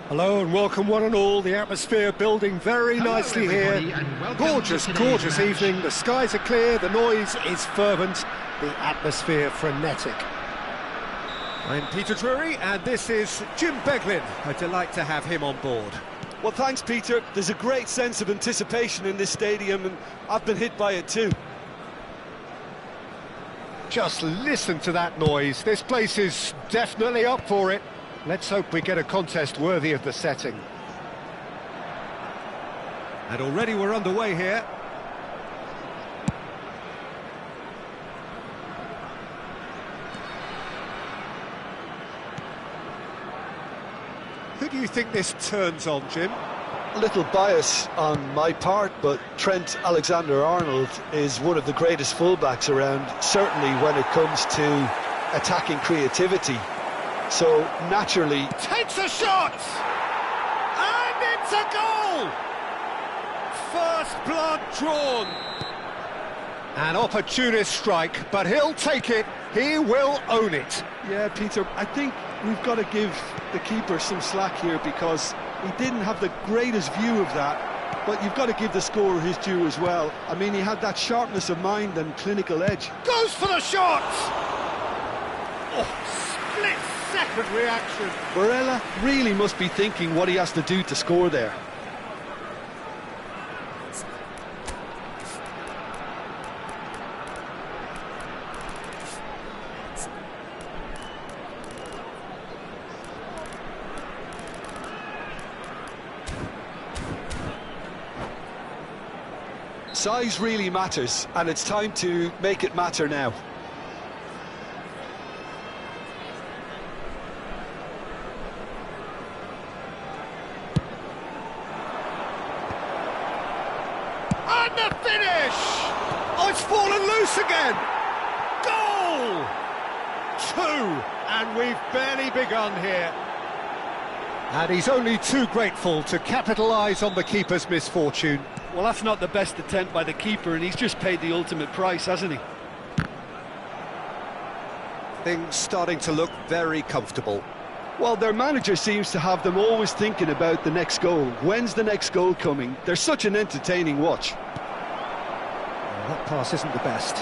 Hello and welcome one and all. The atmosphere building very nicely here. Gorgeous, gorgeous evening. The skies are clear, the noise is fervent, the atmosphere frenetic. I'm Peter Drury and this is Jim Beglin. A delight to have him on board. Well, thanks, Peter. There's a great sense of anticipation in this stadium and I've been hit by it too. Just listen to that noise. This place is definitely up for it. Let's hope we get a contest worthy of the setting. And already we're underway here. Who do you think this turns on, Jim? A little bias on my part, but Trent Alexander-Arnold is one of the greatest fullbacks around, certainly when it comes to attacking creativity. So, naturally... Takes a shot! And it's a goal! First blood drawn. An opportunist strike, but he'll take it. He will own it. Yeah, Peter, I think we've got to give the keeper some slack here because he didn't have the greatest view of that, but you've got to give the scorer his due as well. I mean, he had that sharpness of mind and clinical edge. Goes for the shot! Oh, split-second reaction. Barella really must be thinking what he has to do to score there. Size really matters, and it's time to make it matter now. And the finish! Oh, it's fallen loose again! Goal! 2, and we've barely begun here. And he's only too grateful to capitalise on the keeper's misfortune. Well, that's not the best attempt by the keeper, and he's just paid the ultimate price, hasn't he? Things starting to look very comfortable. Well, their manager seems to have them always thinking about the next goal. When's the next goal coming? They're such an entertaining watch. Well, that pass isn't the best.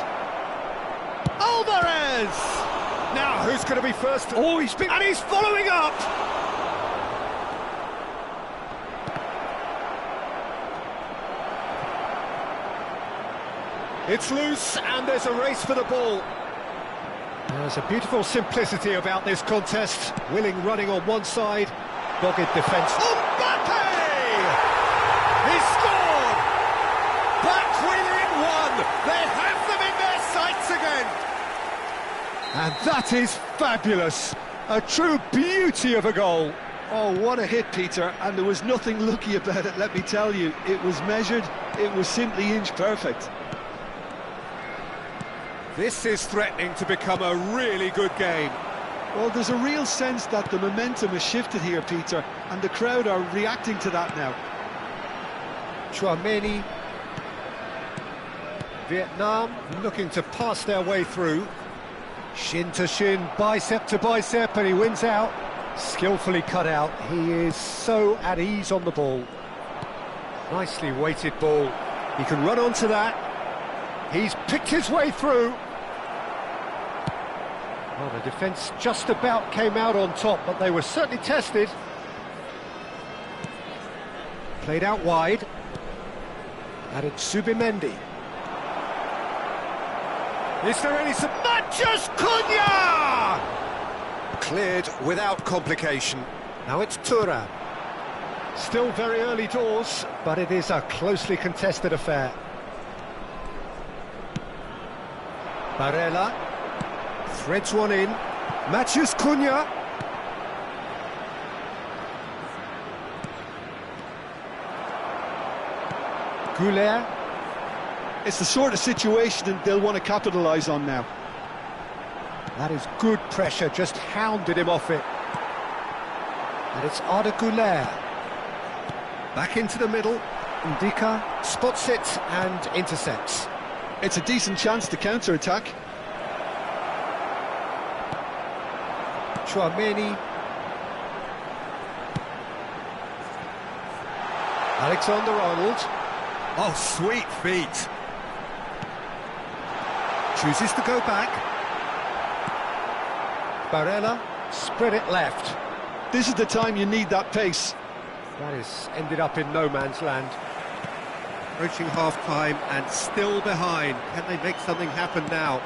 Alvarez! Now, who's going to be first? Oh, and he's following up! It's loose, and there's a race for the ball. There's a beautiful simplicity about this contest. Willing running on one side, dogged defence. Mbappe! He scored! Back within one! They have them in their sights again! And that is fabulous! A true beauty of a goal. Oh, what a hit, Peter, and there was nothing lucky about it, let me tell you. It was measured, it was simply inch perfect. This is threatening to become a really good game. Well, there's a real sense that the momentum has shifted here, Peter, and the crowd are reacting to that now. Chouameni. Vietnam looking to pass their way through. Shin to shin, bicep to bicep, and he wins out. Skillfully cut out. He is so at ease on the ball. Nicely weighted ball. He can run onto that. He's picked his way through. Well, the defence just about came out on top, but they were certainly tested. Played out wide. And it's Subimendi. Is there any... Mathias Cunha! Cleared without complication. Now it's Thuram. Still very early doors, but it is a closely contested affair. Barella threads one in. Mathias Cunha. Goulet. It's the sort of situation they'll want to capitalise on now. That is good pressure, just hounded him off it. And it's Arda Goulet. Back into the middle. Ndika spots it and intercepts. It's a decent chance to counter-attack. Chouameni. Alexander-Arnold. Oh, sweet feet. Chooses to go back. Barella, spread it left. This is the time you need that pace. That is ended up in no man's land. Approaching half-time and still behind. Can they make something happen now?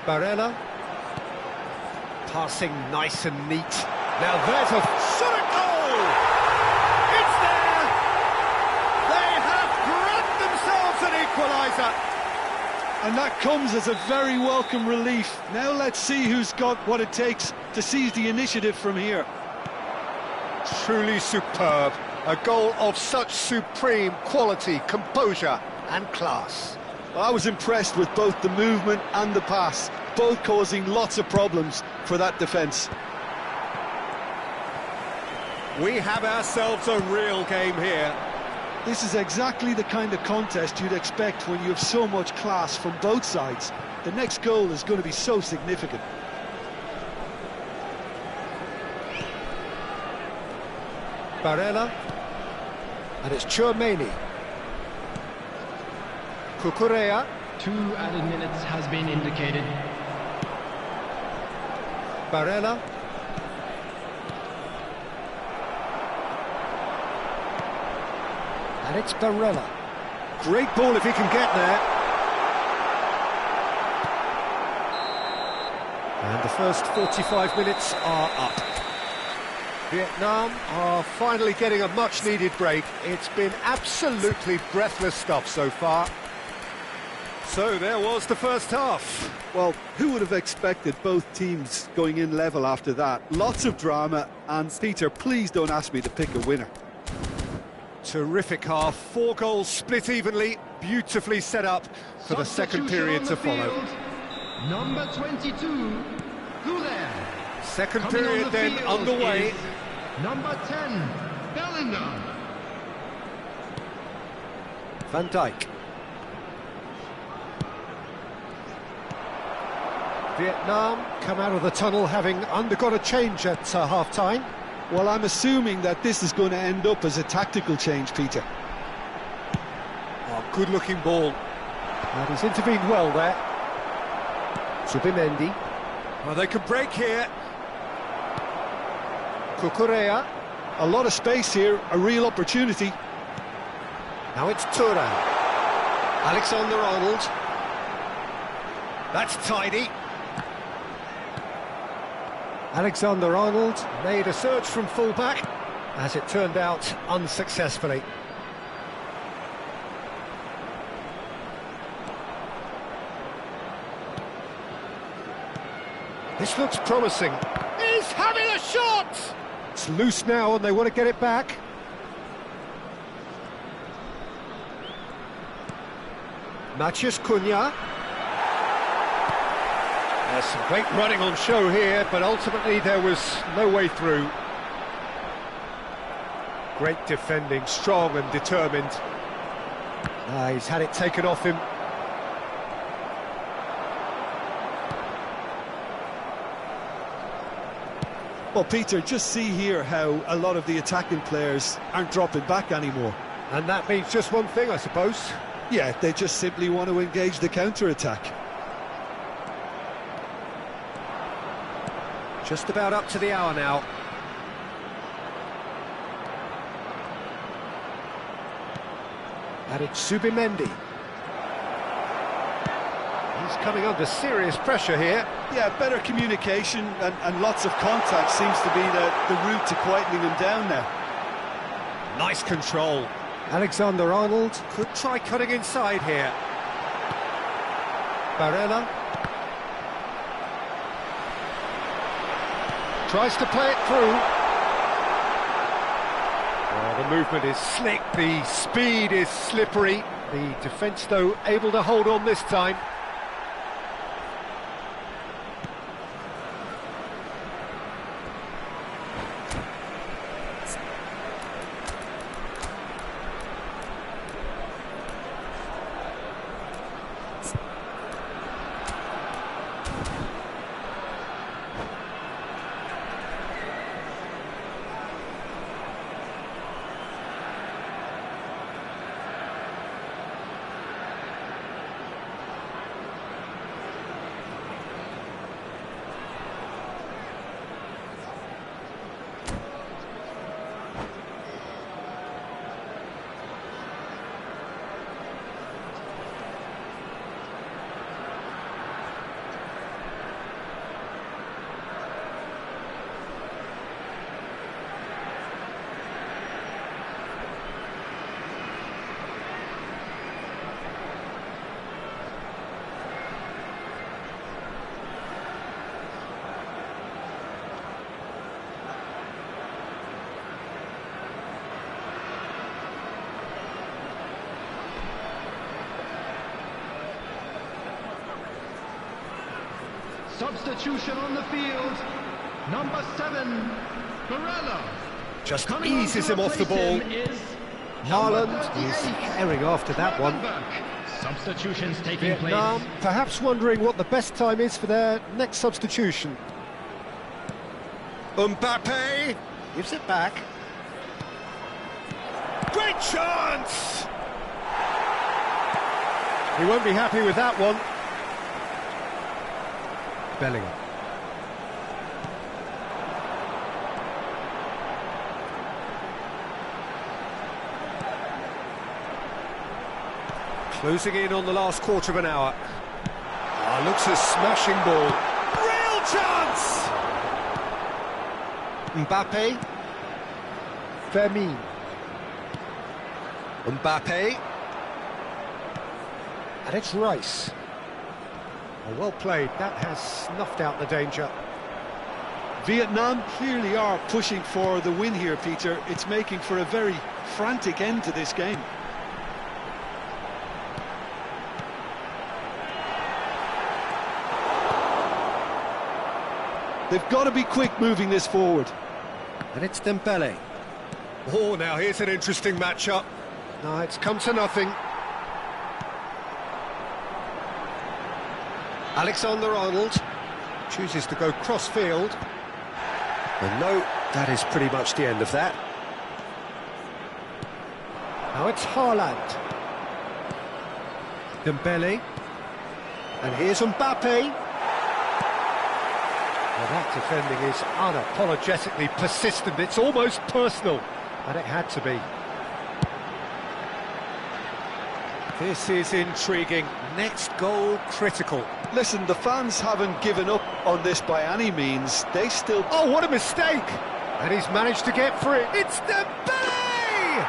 Barella. Passing nice and neat. Now there's a shot at goal! It's there! They have grabbed themselves an equaliser! And that comes as a very welcome relief. Now let's see who's got what it takes to seize the initiative from here. Truly superb. A goal of such supreme quality, composure and class. I was impressed with both the movement and the pass, both causing lots of problems for that defence. We have ourselves a real game here. This is exactly the kind of contest you'd expect when you have so much class from both sides. The next goal is going to be so significant. Barella. And it's Tchouaméni. Cucurella. 2 added minutes has been indicated. Barella. And it's Barella. Great ball if he can get there. And the first 45 minutes are up. Vietnam are finally getting a much-needed break. It's been absolutely breathless stuff so far. So there was the first half. Well, who would have expected both teams going in level after that? Lots of drama, and Peter, please don't ask me to pick a winner. Terrific half, 4 goals split evenly, beautifully set up for the second period to follow. Number 22, Goulet. Second period then underway. Number 10, Bellingham. Van Dijk. Vietnam come out of the tunnel having undergone a change at half-time. Well, I'm assuming that this is going to end up as a tactical change, Peter. Oh, good-looking ball. And he's intervened well there. Zubimendi. Well, they can break here. Cucurella. A lot of space here, a real opportunity. Now it's Thuram. Alexander-Arnold. That's tidy. Alexander-Arnold made a surge from full-back, as it turned out, unsuccessfully. This looks promising. He's having a shot! It's loose now and they want to get it back. Matheus Cunha. There's some great running on show here, but ultimately there was no way through. Great defending, strong and determined. He's had it taken off him. Well, Peter, just see here how a lot of the attacking players aren't dropping back anymore. And that means just one thing, I suppose. Yeah, they just simply want to engage the counter-attack. Just about up to the hour now. And it's Zubimendi. He's coming under serious pressure here. Yeah, better communication and lots of contact seems to be the route to quietening him down now. Nice control. Alexander-Arnold could try cutting inside here. Barella. Tries to play it through. Oh, the movement is slick, the speed is slippery. The defence, though, able to hold on this time. substitution on the field. Number 7, Barella. Just Coming on eases to him off the ball. replace him is Haaland number is 38, herring after that one. Gravenberch. Substitutions taking Vietnam place. perhaps wondering what the best time is for their next substitution. Mbappe gives it back. Great chance! He won't be happy with that one. Bellingham. Closing in on the last quarter of an hour. Ah, looks a smashing ball. Real chance! Mbappe. Firmino. Mbappe. And it's Rice. Oh, well played. That has snuffed out the danger. Vietnam clearly are pushing for the win here, Peter. It's making for a very frantic end to this game. They've got to be quick moving this forward. And it's Dembele. Oh, now here's an interesting matchup. No, it's come to nothing. Alexander-Arnold chooses to go cross-field. And no, that is pretty much the end of that. Now it's Haaland. Dembele. And here's Mbappe. Well, that defending is unapologetically persistent. It's almost personal, and it had to be. This is intriguing. Next goal critical. Listen, the fans haven't given up on this by any means. They still... Oh, what a mistake! And he's managed to get free. It's Dembele!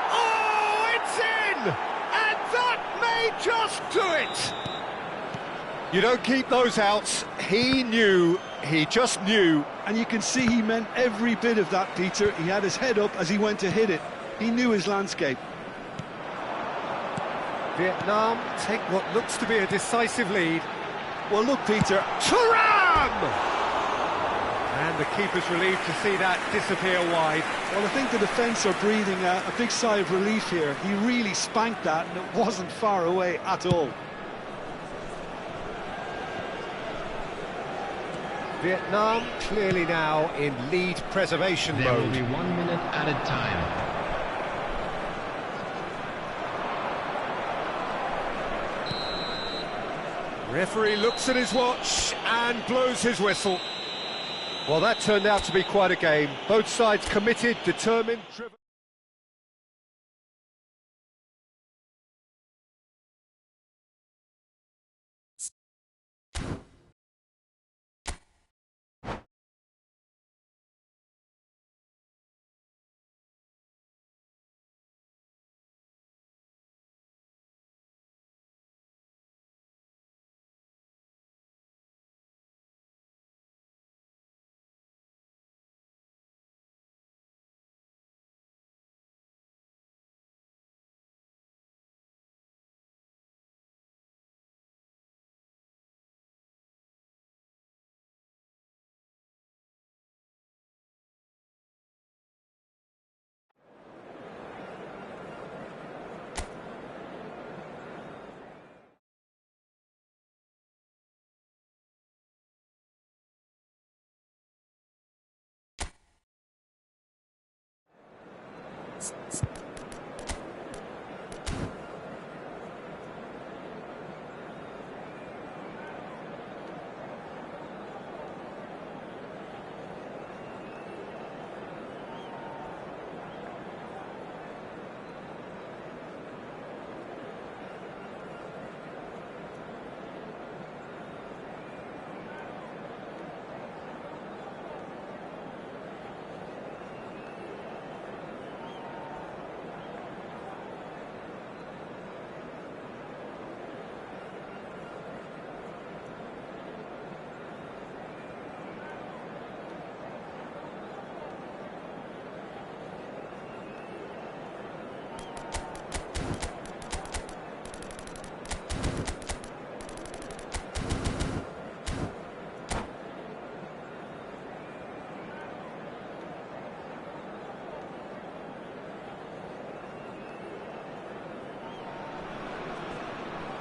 Oh, it's in! And that may just do it! You don't keep those outs. He knew, he just knew. And you can see he meant every bit of that, Peter. He had his head up as he went to hit it. He knew his landscape. Vietnam take what looks to be a decisive lead. Well, look, Peter. Thuram! And the keeper's relieved to see that disappear wide. Well, I think the defence are breathing a big sigh of relief here. He really spanked that, and it wasn't far away at all. Vietnam clearly now in lead preservation There will mode. be 1 minute added time. Referee looks at his watch and blows his whistle. Well, that turned out to be quite a game. Both sides committed, determined, driven.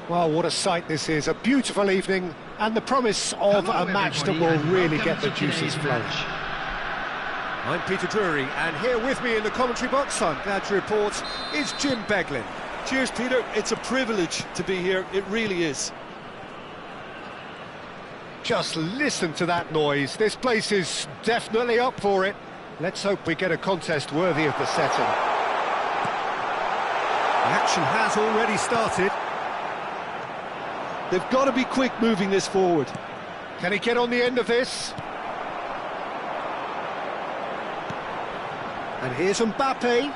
Well, what a sight this is. A beautiful evening, and the promise of Hello, a match that everybody, will and really welcome get the to juices today's flowing. match. I'm Peter Drury, and here with me in the commentary box, I'm glad to report, is Jim Beglin. Cheers, Peter. It's a privilege to be here. It really is. Just listen to that noise. This place is definitely up for it. Let's hope we get a contest worthy of the setting. The action has already started. They've got to be quick moving this forward. Can he get on the end of this? And here's Mbappe.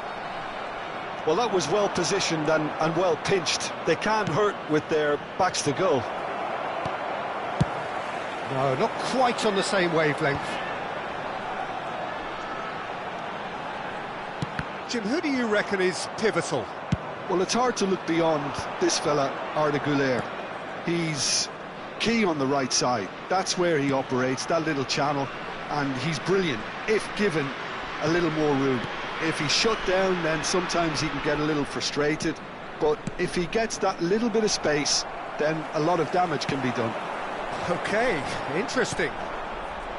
Well, that was well positioned and well pinched. They can't hurt with their backs to goal. No, not quite on the same wavelength. Jim, who do you reckon is pivotal? Well, it's hard to look beyond this fella, Arda Güler. He's key on the right side. That's where he operates, that little channel, and he's brilliant if given a little more room. If he's shut down, then sometimes he can get a little frustrated, but if he gets that little bit of space, then a lot of damage can be done. Okay, interesting.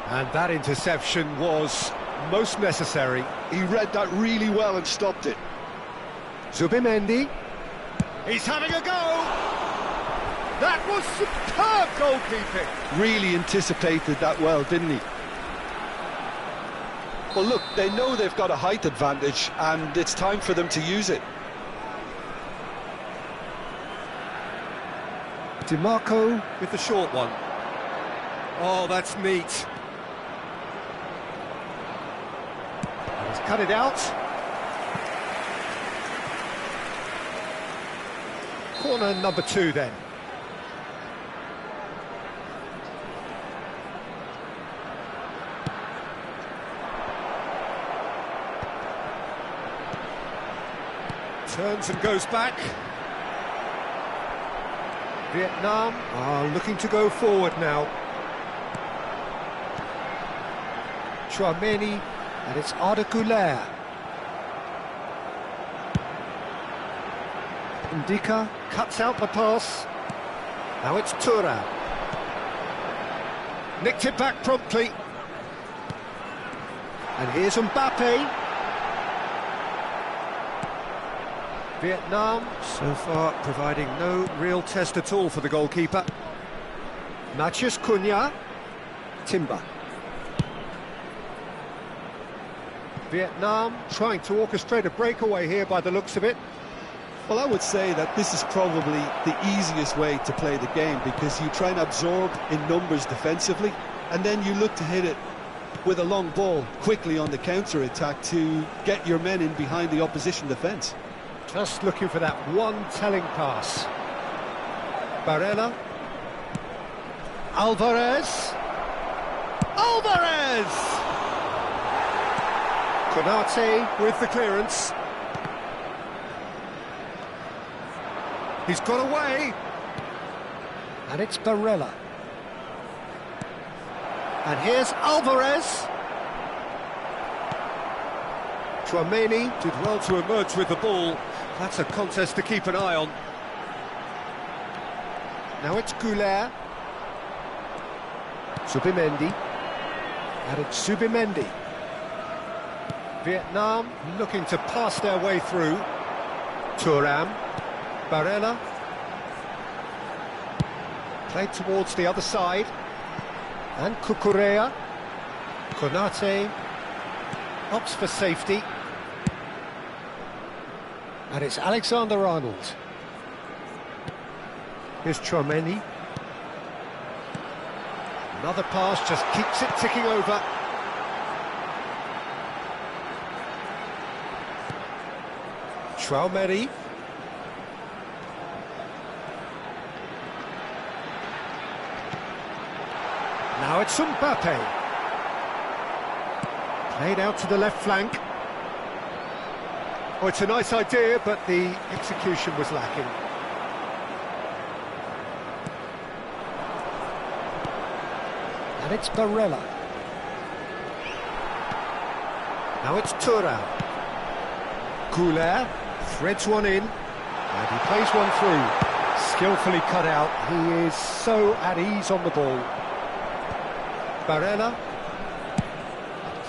And that interception was most necessary. He read that really well and stopped it. Zubimendi. He's having a go! That was superb goalkeeping! Really anticipated that well, didn't he? Well, look, they know they've got a height advantage, and it's time for them to use it. DiMarco with the short one. Oh, that's neat. And he's cut it out. Corner number 2 then. Turns and goes back. Vietnam are looking to go forward now. Chouameni, and it's Arda Güler. Ndika cuts out the pass. Now it's Thuram. Nicked it back promptly. And here's Mbappe. Vietnam, so far, providing no real test at all for the goalkeeper. Matheus Cunha. Timber. Vietnam trying to orchestrate a breakaway here by the looks of it. Well, I would say that this is probably the easiest way to play the game, because you try and absorb in numbers defensively, and then you look to hit it with a long ball quickly on the counter-attack to get your men in behind the opposition defence. Just looking for that one telling pass. Barella. Alvarez. Alvarez! Konate with the clearance. He's got away. And it's Barella. And here's Alvarez. Chouameni did well to emerge with the ball. That's a contest to keep an eye on. Now it's Güler. Zubimendi. And it's Zubimendi. Vietnam looking to pass their way through. Thuram. Barella. Played towards the other side. And Cucurella. Konate opts for safety. And it's Alexander-Arnold. Here's Chouameni. Another pass just keeps it ticking over. Chouameni. Now it's Mbappe. Played out to the left flank. Oh, it's a nice idea, but the execution was lacking. And it's Barella. Now it's Thuram. Güler threads one in, and he plays one through. Skillfully cut out. He is so at ease on the ball. Barella.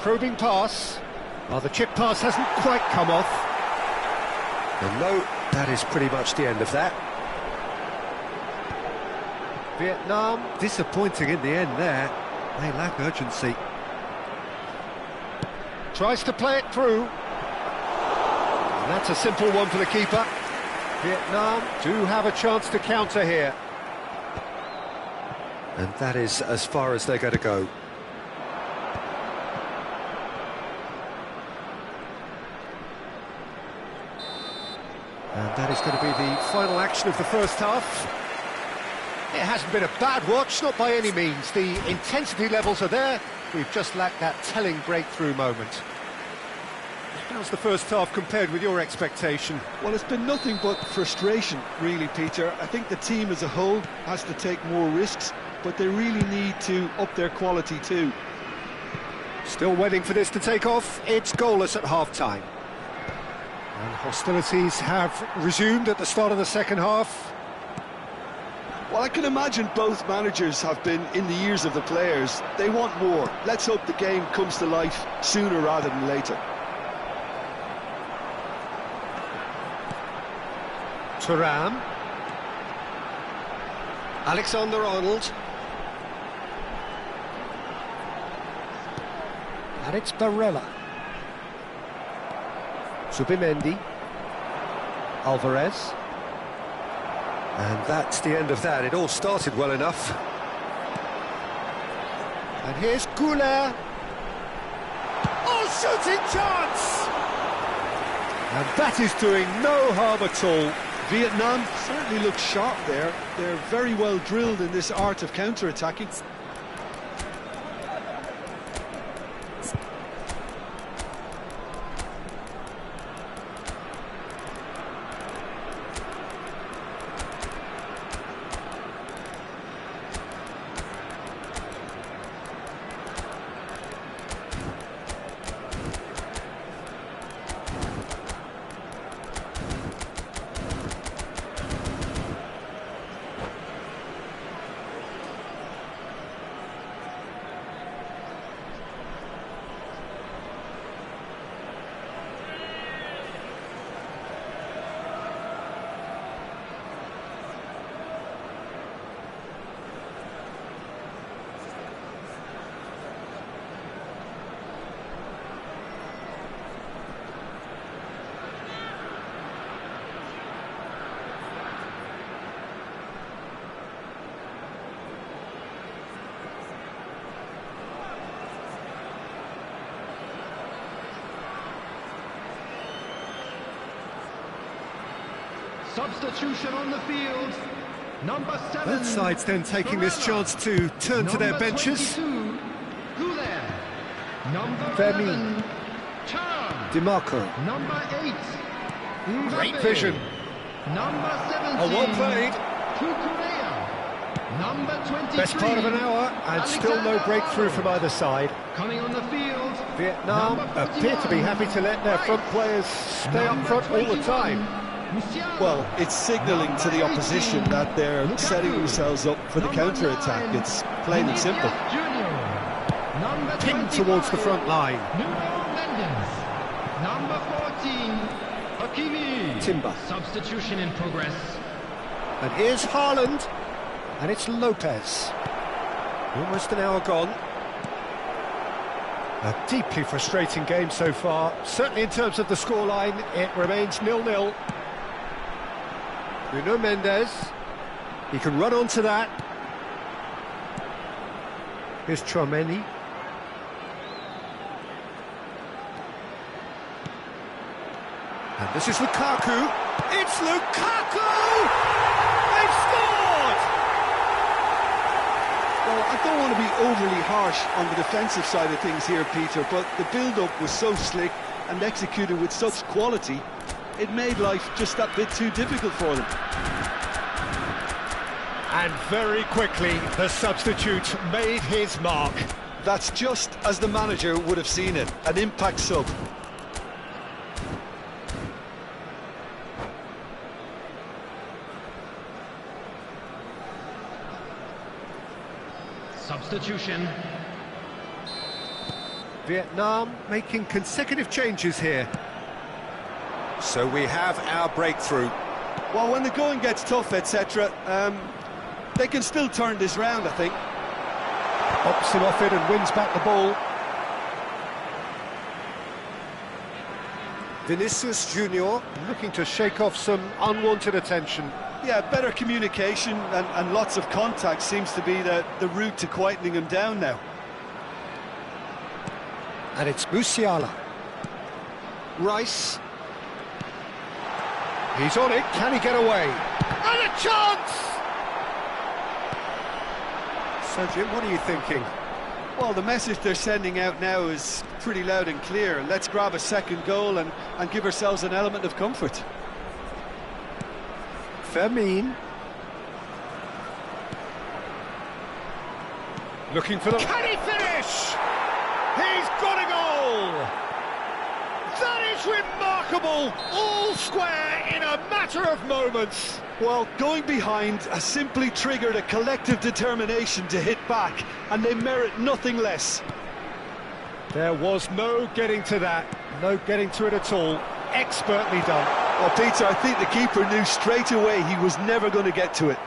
Probing pass. Well, the chip pass hasn't quite come off. And no, that is pretty much the end of that. Vietnam, disappointing in the end there. They lack urgency. Tries to play it through. And that's a simple one for the keeper. Vietnam do have a chance to counter here. And that is as far as they're going to go. And that is going to be the final action of the first half. It hasn't been a bad watch, not by any means. The intensity levels are there. We've just lacked that telling breakthrough moment. How's the first half compared with your expectation? Well, it's been nothing but frustration, really, Peter. I think the team as a whole has to take more risks, but they really need to up their quality too. Still waiting for this to take off. It's goalless at half-time. And hostilities have resumed at the start of the second half. Well, I can imagine both managers have been in the ears of the players. They want more. Let's hope the game comes to life sooner rather than later. Thuram. Alexander-Arnold. And it's Barella. Zubimendi. Alvarez. And that's the end of that. It all started well enough. And here's Goulet. Oh, shooting chance! And that is doing no harm at all. Vietnam certainly looks sharp there. They're very well drilled in this art of counter-attacking. Substitution on the field. Number 7. Both sides then taking this chance to turn to their benches. Goulet. Number Vermin. 11. Thuram. DiMarco. Number 8. Great Mbappe. vision. Number 17. Oh, well played. Cucurella. Number 23. Best part of an hour, and still no breakthrough from either side. Coming on the field. Vietnam appear to be happy to let their front players stay up front all the time. Well, it's signalling to the opposition that they're setting themselves up for the counter-attack. It's plain and simple. Ping towards the front line. Number 14, Hakimi. Timber. Substitution in progress. And here's Haaland. And it's Lopez. Almost an hour gone. A deeply frustrating game so far. Certainly in terms of the scoreline, it remains 0-0. Nuno Mendes. He can run onto that. Here's Tchouaméni. And this is Lukaku. It's Lukaku! They've scored! Well, I don't want to be overly harsh on the defensive side of things here, Peter, but the build-up was so slick and executed with such quality, it made life just that bit too difficult for them. And very quickly, the substitute made his mark. That's just as the manager would have seen it, an impact sub. substitution. Vietnam making consecutive changes here. So we have our breakthrough. Well, when the going gets tough, etc., they can still turn this round, I think. Pops him off it and wins back the ball. Vinicius Junior looking to shake off some unwanted attention. Yeah, better communication and lots of contact seems to be the route to quietening him down now. And it's Musiala. Rice. He's on it, can he get away? And a chance! So Jim, what are you thinking? Well, the message they're sending out now is pretty loud and clear. Let's grab a second goal and give ourselves an element of comfort. Fermin. Looking for the... Can he finish? He's got a goal! That is remarkable! All square in a matter of moments. Well, going behind has simply triggered a collective determination to hit back, and they merit nothing less. There was no getting to that, no getting to it at all. Expertly done. Well, Peter, I think the keeper knew straight away he was never going to get to it.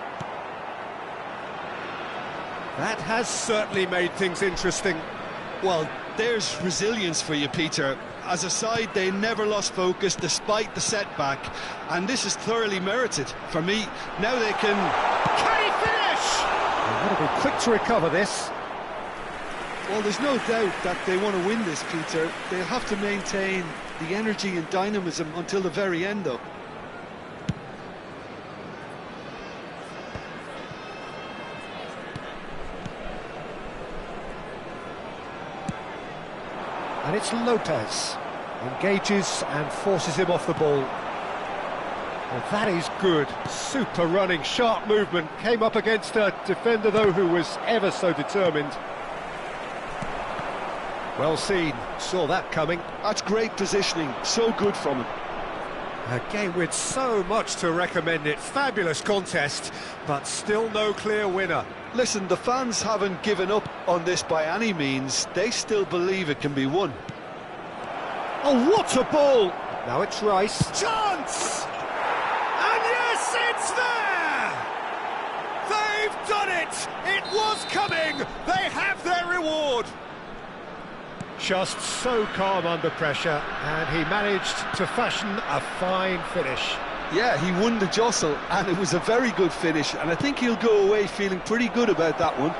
That has certainly made things interesting. Well, there's resilience for you, Peter. As a side, they never lost focus despite the setback, and this is thoroughly merited. For me, now they can... Can he finish? They've got to be quick to recover this. Well, there's no doubt that they want to win this, Peter. They'll have to maintain the energy and dynamism until the very end, though. And it's Lopez. Engages and forces him off the ball. Well, that is good. Super running, sharp movement. Came up against a defender, though, who was ever so determined. Well seen. Saw that coming. That's great positioning. So good from him. A game with so much to recommend it. Fabulous contest, but still no clear winner. Listen, the fans haven't given up on this by any means. They still believe it can be won. Oh, what a ball! Now it's Rice. Chance! And yes, it's there! They've done it! It was coming! They have their reward! Just so calm under pressure, and he managed to fashion a fine finish. Yeah, he won the jostle, and it was a very good finish, and I think he'll go away feeling pretty good about that one.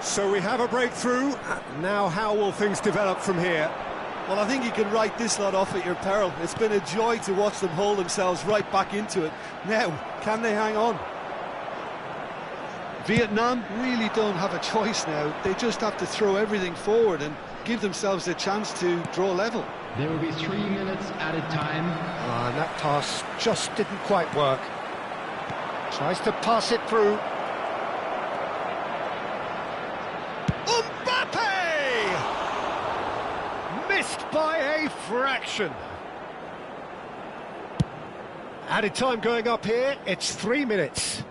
So we have a breakthrough. Now how will things develop from here? Well, I think you can write this lot off at your peril. It's been a joy to watch them hold themselves right back into it. Now, can they hang on? Vietnam really don't have a choice now. They just have to throw everything forward and give themselves a chance to draw level. There will be 3 minutes added time. And that pass just didn't quite work. Tries to pass it through. Mbappe! Missed by a fraction. Added time going up here. It's 3 minutes.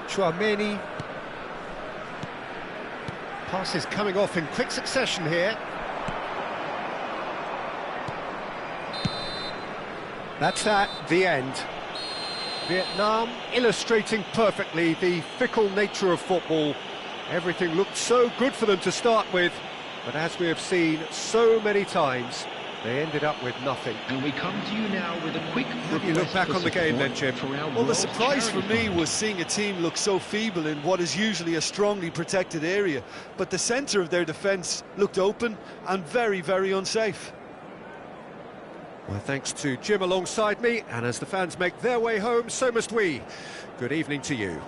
Chouameni. Passes coming off in quick succession here. That's at the end. Vietnam illustrating perfectly the fickle nature of football. Everything looked so good for them to start with, but as we have seen so many times, they ended up with nothing. And we come to you now with a quick You look back on the game then, Jim. Well, the surprise for me was seeing a team look so feeble in what is usually a strongly protected area, but the centre of their defence looked open and very, very unsafe. Well, thanks to Jim alongside me, and as the fans make their way home, so must we. Good evening to you.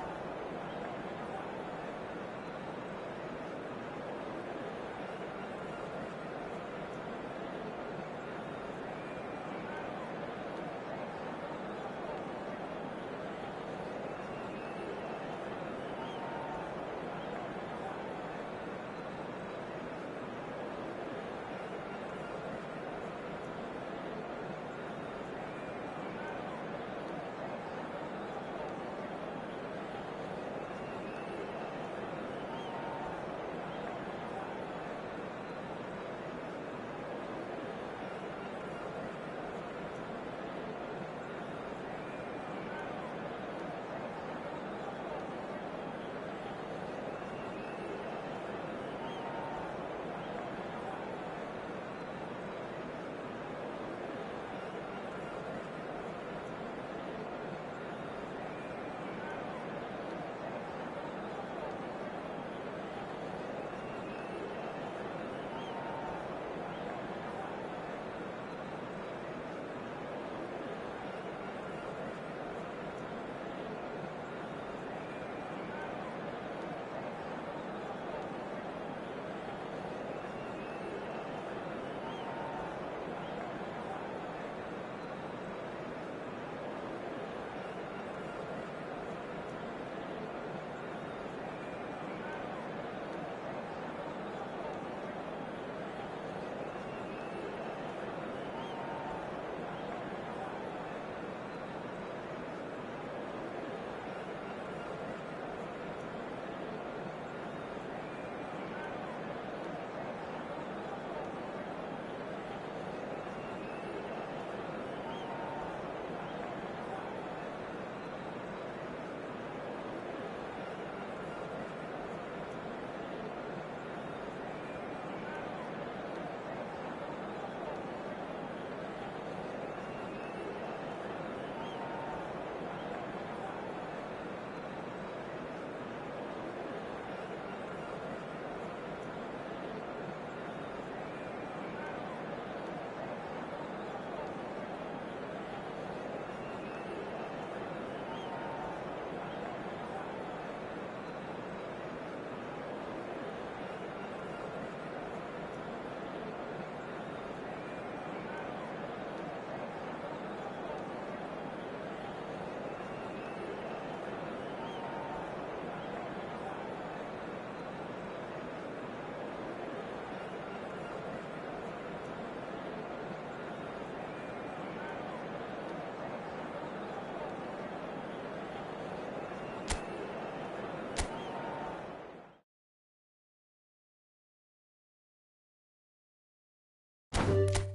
Mbappe.